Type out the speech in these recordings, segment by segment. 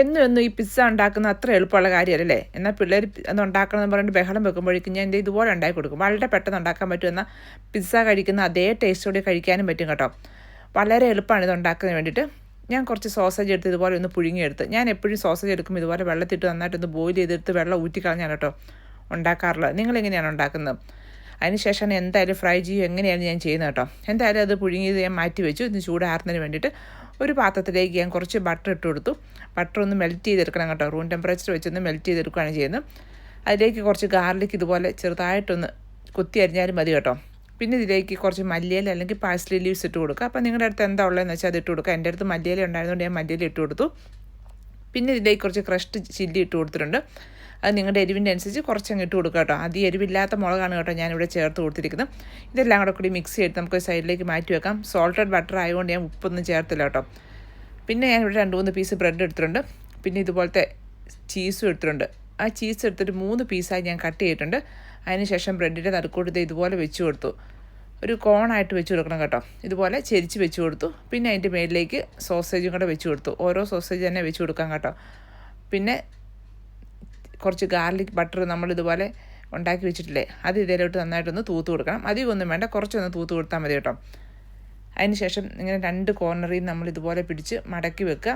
എന്നും എന്നും ഈ പിസ്സ ഉണ്ടാക്കുന്ന അത്ര എളുപ്പമുള്ള കാര്യമല്ലേ. എന്നാൽ പിള്ളേർ അത് ഉണ്ടാക്കണമെന്ന് പറഞ്ഞിട്ട് ബഹളം വെക്കുമ്പോഴേക്കും ഞാൻ ഇതുപോലെ ഉണ്ടാക്കി കൊടുക്കും. വളരെ പെട്ടെന്ന് ഉണ്ടാക്കാൻ പറ്റുമെന്ന പിസ്സ കഴിക്കുന്ന അതേ ടേസ്റ്റോടെ കഴിക്കാനും പറ്റും കേട്ടോ. വളരെ എളുപ്പമാണ് ഇത് ഉണ്ടാക്കുന്നതിന് വേണ്ടിയിട്ട്. ഞാൻ കുറച്ച് സോസേജ് എടുത്ത് ഇതുപോലെ ഒന്ന് പുഴുങ്ങിയെടുത്ത്, ഞാൻ എപ്പോഴും സോസേജ് എടുക്കുമ്പോൾ ഇതുപോലെ വെള്ളത്തിട്ട് നന്നായിട്ടൊന്ന് ബോയിൽ ചെയ്തെടുത്ത് വെള്ളം ഊറ്റിക്കളഞ്ഞാണ് കേട്ടോ ഉണ്ടാക്കാറുള്ളത്. നിങ്ങളെങ്ങനെയാണ് ഉണ്ടാക്കുന്നത്? അതിന് ശേഷമാണ് എന്തായാലും ഫ്രൈ ചെയ്യും എങ്ങനെയാണ് ഞാൻ ചെയ്യുന്നത് കേട്ടോ. എന്തായാലും അത് പുഴുങ്ങിയത് ഞാൻ മാറ്റി വെച്ചു. ഇത് ചൂടാറുന്നതിന് വേണ്ടിയിട്ട് ഒരു പാത്രത്തിലേക്ക് ഞാൻ കുറച്ച് ബട്ടർ ഇട്ട് കൊടുത്തു. ബട്ടർ ഒന്ന് മെൽറ്റ് ചെയ്തെടുക്കണം കേട്ടോ. റൂം ടെമ്പറേച്ചർ വെച്ചൊന്ന് മെൽറ്റ് ചെയ്തെടുക്കുകയാണ് ചെയ്യുന്നത്. അതിലേക്ക് കുറച്ച് ഗാർലിക് ഇതുപോലെ ചെറുതായിട്ടൊന്ന് കൊത്തി അരിഞ്ഞാലും മതി കേട്ടോ. പിന്നെ ഇതിലേക്ക് കുറച്ച് മല്ലിയില അല്ലെങ്കിൽ പാഴ്സ്ലി ലീവ്സ് ഇട്ട് കൊടുക്കുക. അപ്പോൾ നിങ്ങളുടെ അടുത്ത് എന്താ ഉള്ളതെന്ന് വെച്ചാൽ അത് ഇട്ട് കൊടുക്കുക. എൻ്റെ അടുത്ത് മല്ലിയില ഉണ്ടായതുകൊണ്ട് ഞാൻ മല്ലിയില ഇട്ട് കൊടുത്തു. പിന്നെ ഇതിലേക്ക് കുറച്ച് ക്രഷ്ഡ് ചില്ലി ഇട്ട് കൊടുത്തിട്ടുണ്ട്. അത് നിങ്ങളുടെ എരിവിൻ്റെ അനുസരിച്ച് കുറച്ചങ്ങ് ഇട്ട് കൊടുക്കുക കേട്ടോ. അത് എരിവില്ലാത്ത മുളകാണ് കേട്ടോ ഞാനിവിടെ ചേർത്ത് കൊടുത്തിരിക്കുന്നത്. ഇതെല്ലാം കൂടി മിക്സ് ചെയ്ത് നമുക്ക് സൈഡിലേക്ക് മാറ്റി വെക്കാം. സോൾട്ടഡ് ബട്ടർ ആയതുകൊണ്ട് ഞാൻ ഉപ്പൊന്നും ചേർത്തില്ല കേട്ടോ. പിന്നെ ഞാനിവിടെ 2-3 പീസ് ബ്രെഡ് എടുത്തിട്ടുണ്ട്. പിന്നെ ഇതുപോലത്തെ ചീസും എടുത്തിട്ടുണ്ട്. ആ ചീസ് എടുത്തിട്ട് 3 പീസായി ഞാൻ കട്ട് ചെയ്തിട്ടുണ്ട്. അതിനുശേഷം ബ്രെഡിൻ്റെ നടുക്കൂട്ടത്തെ ഇതുപോലെ വെച്ച് കൊടുത്തു. ഒരു കോണായിട്ട് വെച്ച് കൊടുക്കണം കേട്ടോ. ഇതുപോലെ ചെരിച്ച് വെച്ച് കൊടുത്തു. പിന്നെ അതിൻ്റെ മേലിലേക്ക് സോസേജും കൂടെ വെച്ച് കൊടുത്തു. ഓരോ സോസേജ് തന്നെ വെച്ച് കൊടുക്കാം കേട്ടോ. പിന്നെ കുറച്ച് ഗാർലിക് ബട്ടർ നമ്മളിതുപോലെ ഉണ്ടാക്കി വെച്ചിട്ടില്ലേ, അത് ഇതിലോട്ട് നന്നായിട്ടൊന്ന് തൂത്ത് കൊടുക്കണം. അധികമൊന്നും വേണ്ട, കുറച്ചൊന്ന് തൂത്ത് കൊടുത്താൽ മതി കേട്ടോ. അതിന് ശേഷം ഇങ്ങനെ 2 കോർണറിൽ നമ്മളിതുപോലെ പിടിച്ച് മടക്കി വെക്കുക.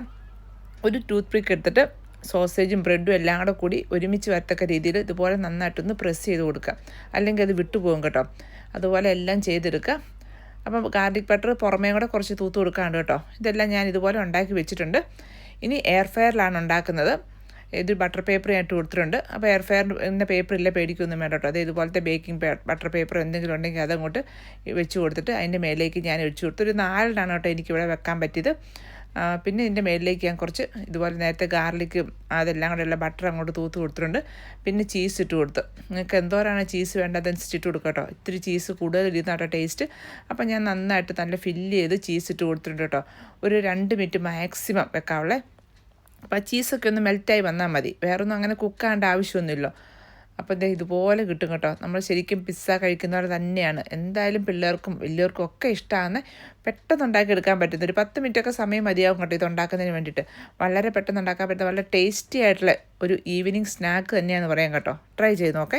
ഒരു ടൂത്ത് പിക്ക് എടുത്തിട്ട് സോസേജും ബ്രെഡും എല്ലാം കൂടി ഒരുമിച്ച് വരത്തക്ക രീതിയിൽ ഇതുപോലെ നന്നായിട്ടൊന്ന് പ്രസ് ചെയ്ത് കൊടുക്കുക. അല്ലെങ്കിൽ അത് വിട്ടുപോകും കേട്ടോ. അതുപോലെ എല്ലാം ചെയ്തെടുക്കുക. അപ്പം ഗാർലിക് ബട്ടർ പുറമേ കൂടെ കുറച്ച് തൂത്ത് കൊടുക്കാണ്ട് കേട്ടോ. ഇതെല്ലാം ഞാൻ ഇതുപോലെ ഉണ്ടാക്കി വെച്ചിട്ടുണ്ട്. ഇനി എയർ ഫെയറിലാണ് ഉണ്ടാക്കുന്നത്. ഇത് ബട്ടർ പേപ്പർ ഞാൻ ഇട്ട് കൊടുത്തിട്ടുണ്ട്. അപ്പോൾ എയർ ഫെയറിൻ്റെ പേപ്പറില്ല, പേടിക്കൊന്നും വേണ്ട കേട്ടോ. അത് ഇതുപോലത്തെ ബേക്കിംഗ് ബട്ടർ പേപ്പർ എന്തെങ്കിലും ഉണ്ടെങ്കിൽ അതങ്ങോട്ട് വെച്ച് കൊടുത്തിട്ട് അതിൻ്റെ മേലേക്ക് ഞാൻ ഒഴിച്ചു കൊടുത്തു. ഒരു 4 കേട്ടോ എനിക്കിവിടെ വെക്കാൻ പറ്റിയത്. പിന്നെ ഇതിൻ്റെ മേലിലേക്ക് ഞാൻ കുറച്ച് ഇതുപോലെ നേരത്തെ ഗാർലിക്കും അതെല്ലാം കൂടെയുള്ള ബട്ടർ അങ്ങോട്ട് തൂത്ത് കൊടുത്തിട്ടുണ്ട്. പിന്നെ ചീസ് ഇട്ട് കൊടുത്തു. നിങ്ങൾക്ക് എന്തോരാണ് ചീസ് വേണ്ടതനുസരിച്ച് ഇട്ട് കൊടുക്കുക കേട്ടോ. ഇത്തിരി ചീസ് കൂടുതൽ ഇരുന്നാട്ടോ ടേസ്റ്റ്. അപ്പം ഞാൻ നന്നായിട്ട് നല്ല ഫില്ല് ചെയ്ത് ചീസ് ഇട്ട് കൊടുത്തിട്ടുണ്ട് കേട്ടോ. ഒരു 2 മിനിറ്റ് മാക്സിമം വെക്കാവുള്ളേ. അപ്പോൾ ചീസൊക്കെ ഒന്ന് മെൽറ്റായി വന്നാൽ മതി. വേറൊന്നും അങ്ങനെ കുക്കാകേണ്ട ആവശ്യമൊന്നുമില്ലോ. അപ്പോൾ ഇതുപോലെ കിട്ടും കേട്ടോ. നമ്മൾ ശരിക്കും പിസ്സ കഴിക്കുന്നവർ തന്നെയാണ്. എന്തായാലും പിള്ളേർക്കും വലിയവർക്കും ഒക്കെ ഇഷ്ടമാണ്. പെട്ടെന്ന് ഉണ്ടാക്കിയെടുക്കാൻ പറ്റുന്ന ഒരു 10 മിനിറ്റൊക്കെ സമയം മതിയാവും കേട്ടോ ഇത് ഉണ്ടാക്കുന്നതിന് വേണ്ടിയിട്ട്. വളരെ പെട്ടെന്ന് ഉണ്ടാക്കാൻ പറ്റുന്ന വളരെ ടേസ്റ്റി ആയിട്ടുള്ള ഒരു ഈവനിങ് സ്നാക്ക് തന്നെയാണെന്ന് പറയാം കേട്ടോ. ട്രൈ ചെയ്ത് നോക്കേ.